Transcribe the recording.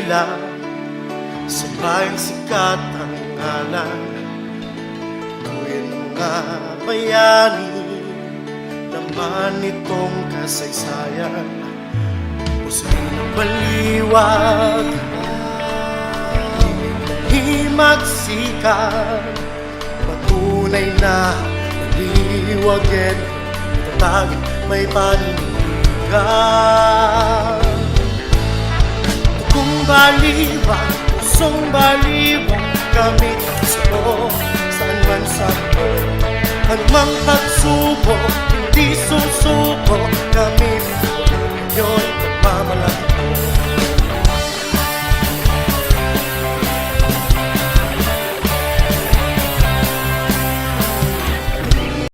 Maynila, sa bayang sikat ang ngalan. Tuwin mga bayani, laman itong kasaysayan. Pusay ng baliwag, himagsikan, patunay na baliwagin, tatagin may panindigan. Kung baliwag, pusong baliwag, kami sa'yo, saan man sa'yo. Anumang pagsubok, hindi susuko, kami yun pagmamalaki.